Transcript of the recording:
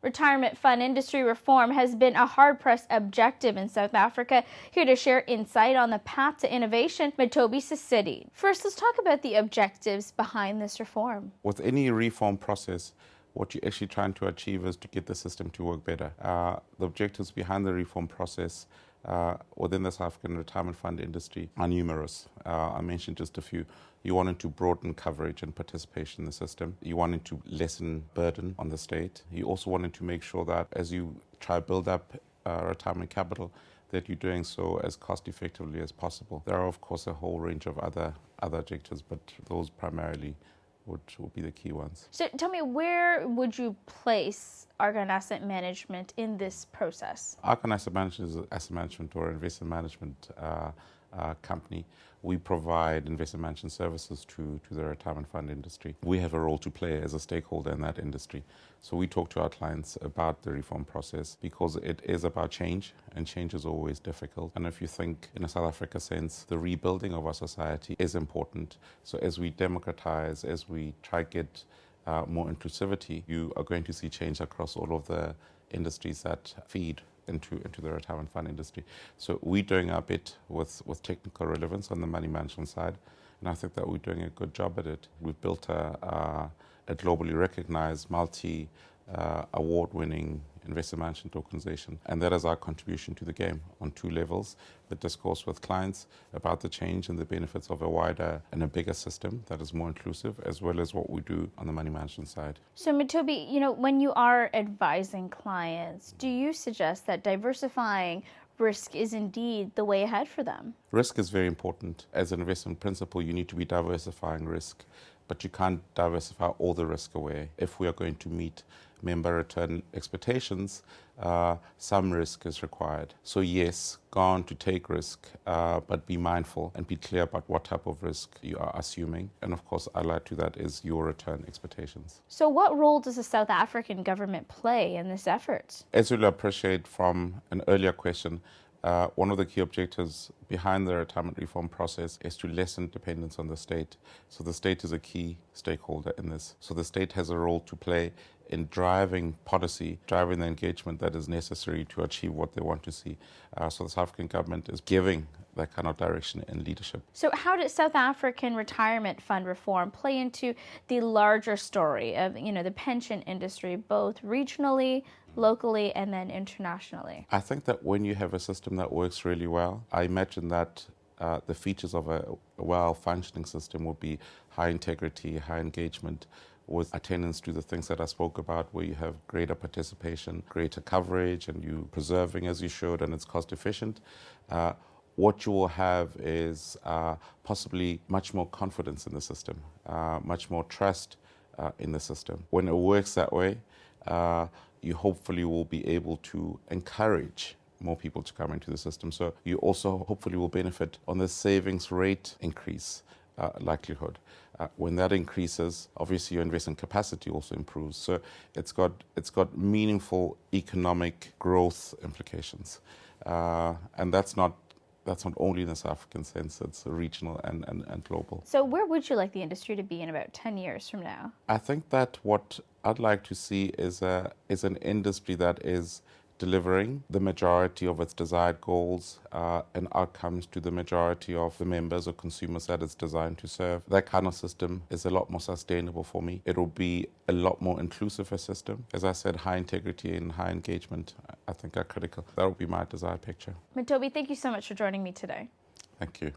Retirement fund industry reform has been a hard-pressed objective in South Africa. Here to share insight on the path to innovation, Mothobi Seseli. First, let's talk about the objectives behind this reform. With any reform process, what you're actually trying to achieve is to get the system to work better. The objectives behind the reform process within the South African retirement fund industry are numerous. I mentioned just a few. You wanted to broaden coverage and participation in the system. You wanted to lessen burden on the state. You also wanted to make sure that as you try to build up retirement capital, that you're doing so as cost effectively as possible. There are, of course, a whole range of other objectives, but those primarily would be the key ones. So tell me, where would you place Argon Asset Management in this process? Argon Asset Management is an asset management or investment management company. We provide investment management services to the retirement fund industry. We have a role to play as a stakeholder in that industry. So we talk to our clients about the reform process because it is about change, and change is always difficult. And if you think in a South Africa sense, the rebuilding of our society is important. So as we democratize, as we try to get more inclusivity, you are going to see change across all of the industries that feed into the retirement fund industry. So we're doing our bit with technical relevance on the money management side, and I think that we're doing a good job at it. We've built a globally recognized, award-winning investment management organization, and that is our contribution to the game on two levels: the discourse with clients about the change and the benefits of a wider and a bigger system that is more inclusive, as well as what we do on the money management side. So Mothobi, when you are advising clients, do you suggest that diversifying risk is indeed the way ahead for them? Risk is very important. As an investment principle, you need to be diversifying risk, but you can't diversify all the risk away. If we are going to meet member return expectations, some risk is required. So yes, go on to take risk, but be mindful and be clear about what type of risk you are assuming. And of course, allied to that is your return expectations. So what role does the South African government play in this effort? As you'll appreciate from an earlier question, one of the key objectives behind the retirement reform process is to lessen dependence on the state. So the state is a key stakeholder in this. So the state has a role to play in driving policy, driving the engagement that is necessary to achieve what they want to see. So the South African government is giving that kind of direction and leadership. So how did South African retirement fund reform play into the larger story of the pension industry, both regionally, locally, and then internationally? I think that when you have a system that works really well, I imagine that the features of a well-functioning system would be high integrity, high engagement, with attendance to the things that I spoke about, where you have greater participation, greater coverage, and you preserving as you should, and it's cost efficient. What you will have is possibly much more confidence in the system, much more trust in the system. When it works that way, you hopefully will be able to encourage more people to come into the system. So you also hopefully will benefit on the savings rate increase likelihood. When that increases, obviously your investment capacity also improves. So it's got meaningful economic growth implications, and that's not only in the South African sense, it's regional and global. So where would you like the industry to be in about 10 years from now? I think that what I'd like to see is an industry that is delivering the majority of its desired goals and outcomes to the majority of the members or consumers that it's designed to serve. That kind of system is a lot more sustainable for me. It will be a lot more inclusive a system. As I said, high integrity and high engagement, I think, are critical. That would be my desired picture. Mothobi, thank you so much for joining me today. Thank you.